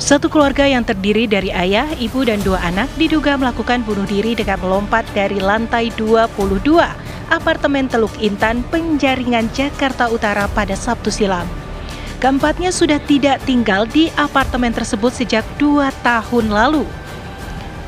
Satu keluarga yang terdiri dari ayah, ibu, dan 2 anak diduga melakukan bunuh diri dengan melompat dari lantai 22 apartemen Teluk Intan, Penjaringan, Jakarta Utara pada Sabtu silam. Keempatnya sudah tidak tinggal di apartemen tersebut sejak 2 tahun lalu.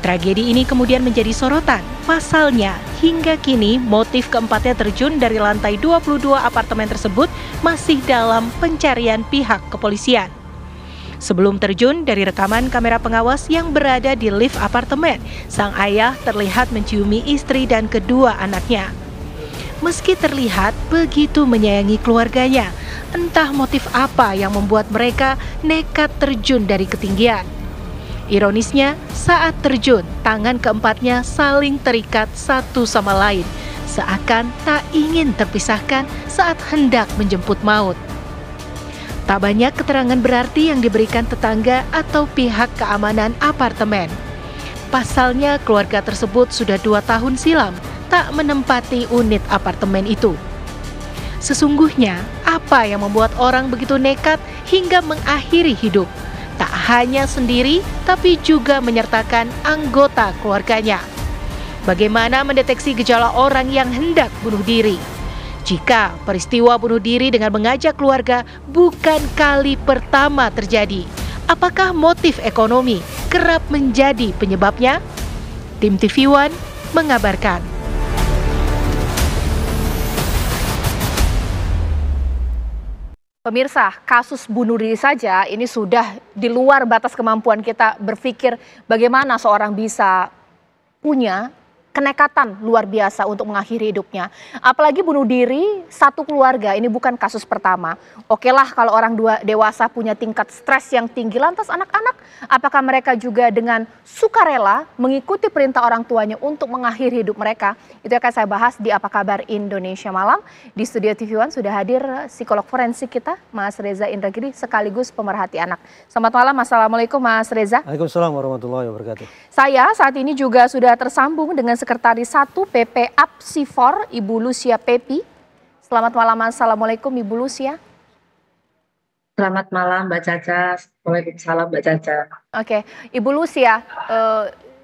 Tragedi ini kemudian menjadi sorotan. Pasalnya, hingga kini motif keempatnya terjun dari lantai 22 apartemen tersebut masih dalam pencarian pihak kepolisian. Sebelum terjun, dari rekaman kamera pengawas yang berada di lift apartemen, sang ayah terlihat menciumi istri dan kedua anaknya. Meski terlihat begitu menyayangi keluarganya, entah motif apa yang membuat mereka nekat terjun dari ketinggian. Ironisnya, saat terjun, tangan keempatnya saling terikat satu sama lain, seakan tak ingin terpisahkan saat hendak menjemput maut. Tak banyak keterangan berarti yang diberikan tetangga atau pihak keamanan apartemen. Pasalnya, keluarga tersebut sudah 2 tahun silam tak menempati unit apartemen itu. Sesungguhnya, apa yang membuat orang begitu nekat hingga mengakhiri hidup? Tak hanya sendiri, tapi juga menyertakan anggota keluarganya. Bagaimana mendeteksi gejala orang yang hendak bunuh diri? Jika peristiwa bunuh diri dengan mengajak keluarga bukan kali pertama terjadi, apakah motif ekonomi kerap menjadi penyebabnya? Tim TV One mengabarkan. Pemirsa, kasus bunuh diri saja ini sudah di luar batas kemampuan kita berpikir bagaimana seorang bisa punya kenekatan luar biasa untuk mengakhiri hidupnya. Apalagi bunuh diri satu keluarga, ini bukan kasus pertama. Oke lah kalau orang dewasa punya tingkat stres yang tinggi, lantas anak-anak, apakah mereka juga dengan sukarela mengikuti perintah orang tuanya untuk mengakhiri hidup mereka? Itu akan saya bahas di Apa Kabar Indonesia Malam. Di studio TV One sudah hadir psikolog forensik kita, Mas Reza Indragiri, sekaligus pemerhati anak. Selamat malam, Assalamualaikum Mas Reza. Waalaikumsalam warahmatullahi wabarakatuh. Saya saat ini juga sudah tersambung dengan Sekretaris 1 PP Apsifor, Ibu Lucia Pepi. Selamat malam, Assalamualaikum Ibu Lucia. Selamat malam Mbak Caca. Waalaikumsalam Mbak Caca. Oke, Ibu Lucia,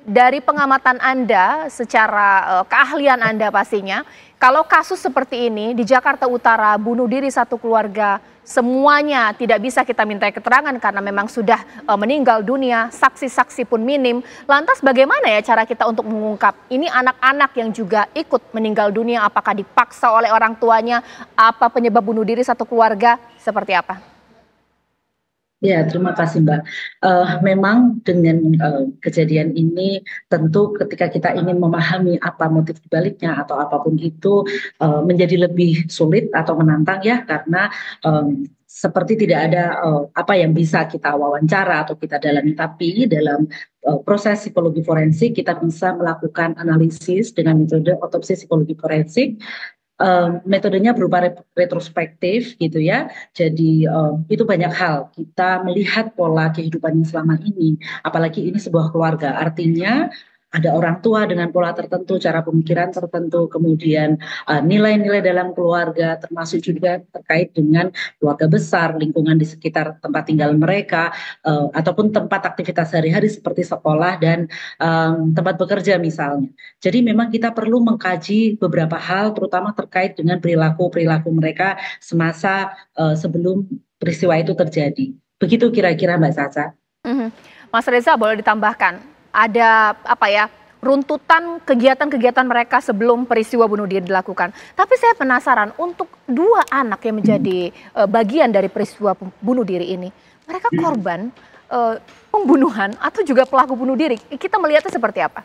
dari pengamatan Anda, secara keahlian Anda pastinya, kalau kasus seperti ini di Jakarta Utara, bunuh diri satu keluarga, semuanya tidak bisa kita minta keterangan karena memang sudah meninggal dunia, saksi-saksi pun minim. Lantas bagaimana ya cara kita untuk mengungkap ini anak-anak yang juga ikut meninggal dunia, apakah dipaksa oleh orang tuanya, apa penyebab bunuh diri satu keluarga, seperti apa? Ya, terima kasih Mbak. Memang dengan kejadian ini tentu ketika kita ingin memahami apa motif dibaliknya atau apapun itu menjadi lebih sulit atau menantang ya, karena seperti tidak ada apa yang bisa kita wawancara atau kita dalami, tapi dalam proses psikologi forensik kita bisa melakukan analisis dengan metode otopsi psikologi forensik. Metodenya berupa retrospektif gitu ya. Jadi itu banyak hal. Kita melihat pola kehidupannya selama ini, apalagi ini sebuah keluarga. Artinya ada orang tua dengan pola tertentu, cara pemikiran tertentu, kemudian nilai-nilai dalam keluarga, termasuk juga terkait dengan keluarga besar, lingkungan di sekitar tempat tinggal mereka, ataupun tempat aktivitas sehari-hari seperti sekolah dan tempat bekerja misalnya. Jadi memang kita perlu mengkaji beberapa hal, terutama terkait dengan perilaku-perilaku mereka semasa sebelum peristiwa itu terjadi. Begitu kira-kira Mbak Caca. Mas Reza, boleh ditambahkan? Ada apa ya, runtutan kegiatan-kegiatan mereka sebelum peristiwa bunuh diri dilakukan. Tapi saya penasaran untuk 2 anak yang menjadi bagian dari peristiwa bunuh diri ini. Mereka korban pembunuhan atau juga pelaku bunuh diri? Kita melihatnya seperti apa?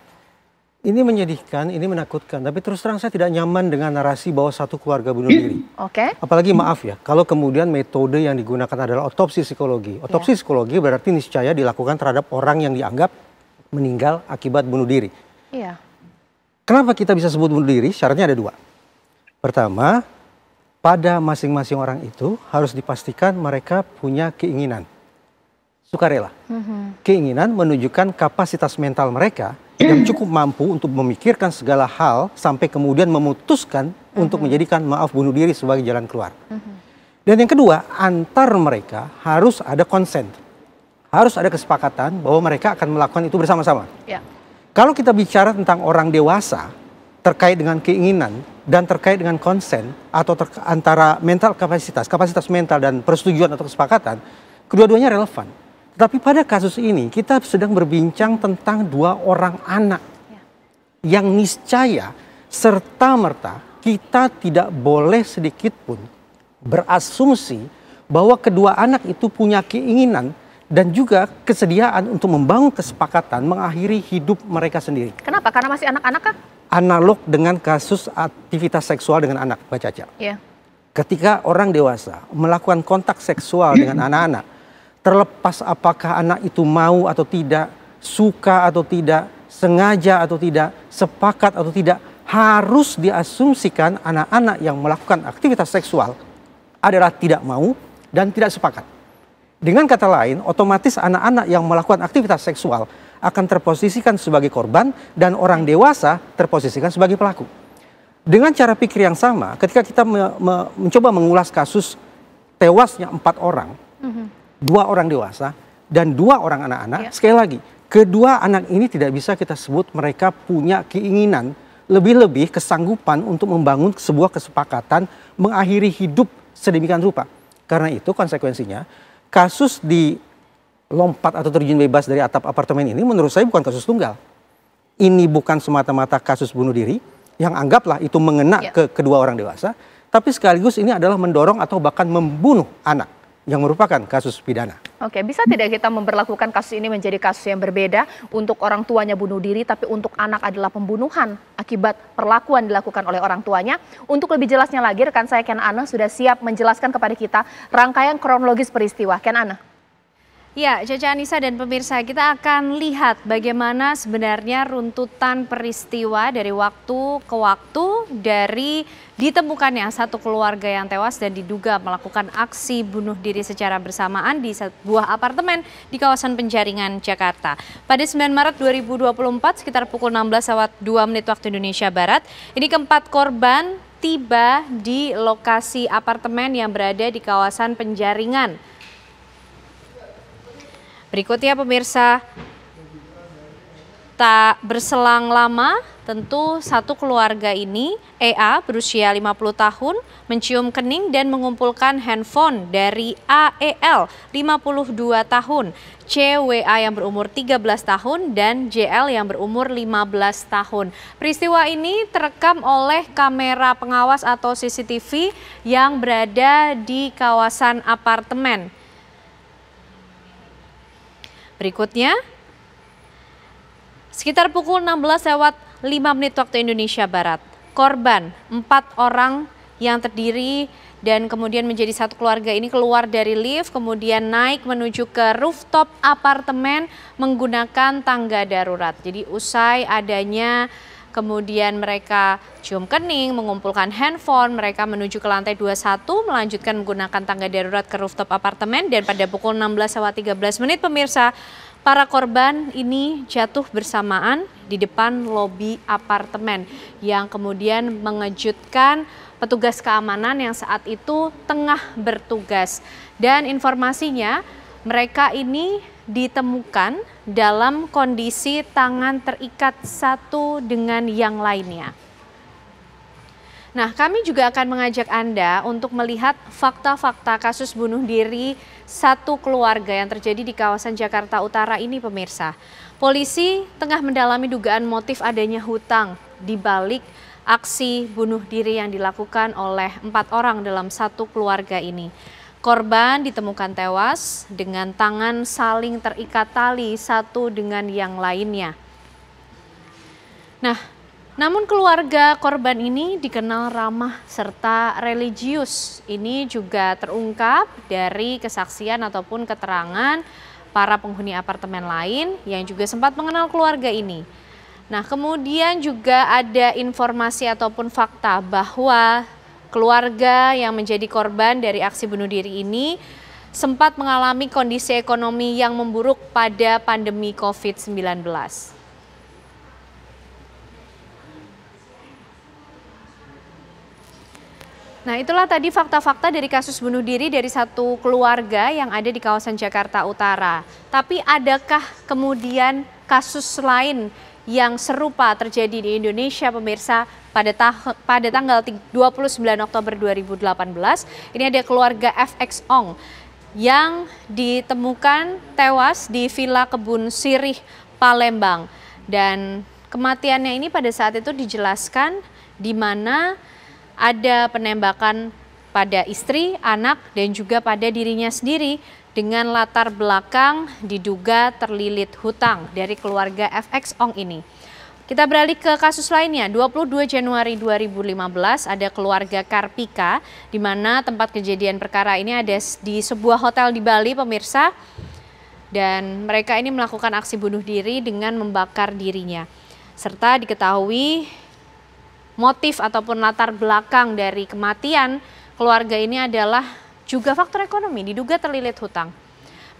Ini menyedihkan, ini menakutkan. Tapi terus terang saya tidak nyaman dengan narasi bahwa satu keluarga bunuh diri. Oke. Apalagi maaf ya, kalau kemudian metode yang digunakan adalah otopsi psikologi. Otopsi psikologi berarti niscaya dilakukan terhadap orang yang dianggap meninggal akibat bunuh diri. Iya. Kenapa kita bisa sebut bunuh diri? Syaratnya ada 2. Pertama, pada masing-masing orang itu harus dipastikan mereka punya keinginan, sukarela. Keinginan menunjukkan kapasitas mental mereka yang cukup mampu untuk memikirkan segala hal sampai kemudian memutuskan untuk menjadikan bunuh diri sebagai jalan keluar. Dan yang kedua, antar mereka harus ada consent. harus ada kesepakatan bahwa mereka akan melakukan itu bersama-sama. Ya. Kalau kita bicara tentang orang dewasa terkait dengan keinginan dan terkait dengan konsen atau antara mental kapasitas mental dan persetujuan atau kesepakatan, kedua-duanya relevan. Tetapi pada kasus ini kita sedang berbincang tentang 2 orang anak yang niscaya serta-merta kita tidak boleh sedikit pun berasumsi bahwa kedua anak itu punya keinginan dan juga kesediaan untuk membangun kesepakatan mengakhiri hidup mereka sendiri. Kenapa? Karena masih anak-anak kah? Analog dengan kasus aktivitas seksual dengan anak, Mbak Caca. Iya. Ketika orang dewasa melakukan kontak seksual dengan anak-anak, terlepas apakah anak itu mau atau tidak, suka atau tidak, sengaja atau tidak, sepakat atau tidak, harus diasumsikan anak-anak yang melakukan aktivitas seksual adalah tidak mau dan tidak sepakat. Dengan kata lain, otomatis anak-anak yang melakukan aktivitas seksual akan terposisikan sebagai korban dan orang dewasa terposisikan sebagai pelaku. Dengan cara pikir yang sama, ketika kita mencoba mengulas kasus tewasnya 4 orang, 2 orang dewasa dan 2 orang anak-anak, sekali lagi, kedua anak ini tidak bisa kita sebut mereka punya keinginan, lebih-lebih kesanggupan untuk membangun sebuah kesepakatan mengakhiri hidup sedemikian rupa. Karena itu konsekuensinya, kasus di lompat atau terjun bebas dari atap apartemen ini menurut saya bukan kasus tunggal. Ini bukan semata-mata kasus bunuh diri yang anggaplah itu mengena ke kedua orang dewasa, tapi sekaligus ini adalah mendorong atau bahkan membunuh anak yang merupakan kasus pidana. Oke, bisa tidak kita memperlakukan kasus ini menjadi kasus yang berbeda? Untuk orang tuanya bunuh diri, tapi untuk anak adalah pembunuhan akibat perlakuan dilakukan oleh orang tuanya. Untuk lebih jelasnya lagi, rekan saya Ken Ana sudah siap menjelaskan kepada kita rangkaian kronologis peristiwa. Ken Ana. Ya, Caca Anissa dan pemirsa, kita akan lihat bagaimana sebenarnya runtutan peristiwa dari waktu ke waktu dari ditemukannya satu keluarga yang tewas dan diduga melakukan aksi bunuh diri secara bersamaan di sebuah apartemen di kawasan Penjaringan, Jakarta. Pada 9 Maret 2024 sekitar pukul 16:02 waktu Indonesia Barat, ini keempat korban tiba di lokasi apartemen yang berada di kawasan Penjaringan. Berikutnya pemirsa, tak berselang lama tentu satu keluarga ini, EA berusia 50 tahun, mencium kening dan mengumpulkan handphone dari AEL 52 tahun, CWA yang berumur 13 tahun dan JL yang berumur 15 tahun. Peristiwa ini terekam oleh kamera pengawas atau CCTV yang berada di kawasan apartemen. Berikutnya, sekitar pukul 16:05 waktu Indonesia Barat, korban 4 orang yang terdiri dan kemudian menjadi satu keluarga ini keluar dari lift, kemudian naik menuju ke rooftop apartemen menggunakan tangga darurat. Jadi usai adanya kemudian mereka cium kening, mengumpulkan handphone, mereka menuju ke lantai 21, melanjutkan menggunakan tangga darurat ke rooftop apartemen dan pada pukul 16:13 pemirsa, para korban ini jatuh bersamaan di depan lobi apartemen yang kemudian mengejutkan petugas keamanan yang saat itu tengah bertugas. Dan informasinya mereka ini ditemukan dalam kondisi tangan terikat satu dengan yang lainnya. Nah, kami juga akan mengajak Anda untuk melihat fakta-fakta kasus bunuh diri satu keluarga yang terjadi di kawasan Jakarta Utara ini, pemirsa. Polisi tengah mendalami dugaan motif adanya hutang di balik aksi bunuh diri yang dilakukan oleh 4 orang dalam satu keluarga ini. Korban ditemukan tewas dengan tangan saling terikat tali satu dengan yang lainnya. Nah, namun keluarga korban ini dikenal ramah serta religius. Ini juga terungkap dari kesaksian ataupun keterangan para penghuni apartemen lain yang juga sempat mengenal keluarga ini. Nah, kemudian juga ada informasi ataupun fakta bahwa keluarga yang menjadi korban dari aksi bunuh diri ini sempat mengalami kondisi ekonomi yang memburuk pada pandemi COVID-19. Nah, itulah tadi fakta-fakta dari kasus bunuh diri dari satu keluarga yang ada di kawasan Jakarta Utara. Tapi adakah kemudian kasus lain yang serupa terjadi di Indonesia, pemirsa? Pada tanggal 29 Oktober 2018, ini ada keluarga FX Ong yang ditemukan tewas di Villa Kebun Sirih, Palembang. Dan kematiannya ini pada saat itu dijelaskan di mana ada penembakan pada istri, anak, dan juga pada dirinya sendiri dengan latar belakang diduga terlilit hutang dari keluarga FX Ong ini. Kita beralih ke kasus lainnya, 22 Januari 2015 ada keluarga Karpika, di mana tempat kejadian perkara ini ada di sebuah hotel di Bali, pemirsa. Dan mereka ini melakukan aksi bunuh diri dengan membakar dirinya. Serta diketahui motif ataupun latar belakang dari kematian keluarga ini adalah juga faktor ekonomi, diduga terlilit hutang.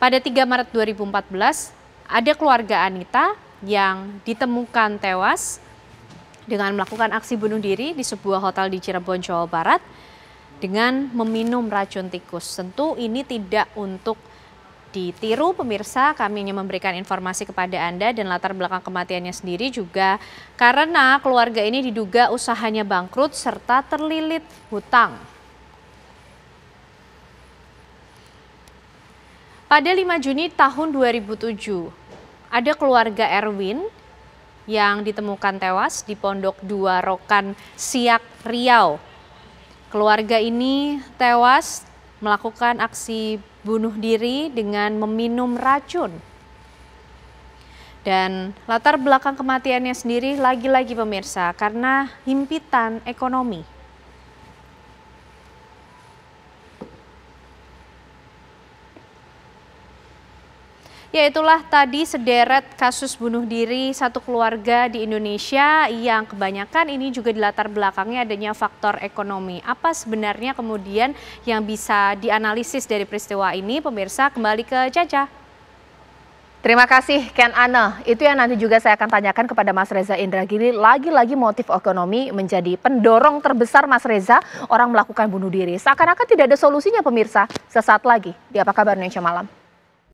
Pada 3 Maret 2014, ada keluarga Anita yang ditemukan tewas dengan melakukan aksi bunuh diri di sebuah hotel di Cirebon, Jawa Barat dengan meminum racun tikus. Tentu ini tidak untuk ditiru, pemirsa, kami hanya memberikan informasi kepada Anda dan latar belakang kematiannya sendiri juga karena keluarga ini diduga usahanya bangkrut serta terlilit hutang. Pada 5 Juni tahun 2007, ada keluarga Erwin yang ditemukan tewas di Pondok 2 Rokan, Siak, Riau. Keluarga ini tewas melakukan aksi bunuh diri dengan meminum racun. Dan latar belakang kematiannya sendiri lagi-lagi, pemirsa, karena himpitan ekonomi. Ya, itulah tadi sederet kasus bunuh diri satu keluarga di Indonesia yang kebanyakan ini juga dilatar belakangnya adanya faktor ekonomi. Apa sebenarnya kemudian yang bisa dianalisis dari peristiwa ini, pemirsa? Kembali ke Caca. Terima kasih Ken Ane. Itu yang nanti juga saya akan tanyakan kepada Mas Reza Indragiri. Lagi-lagi motif ekonomi menjadi pendorong terbesar Mas Reza orang melakukan bunuh diri. Seakan-akan tidak ada solusinya, pemirsa. Sesaat lagi di Apa Kabar Indonesia Malam.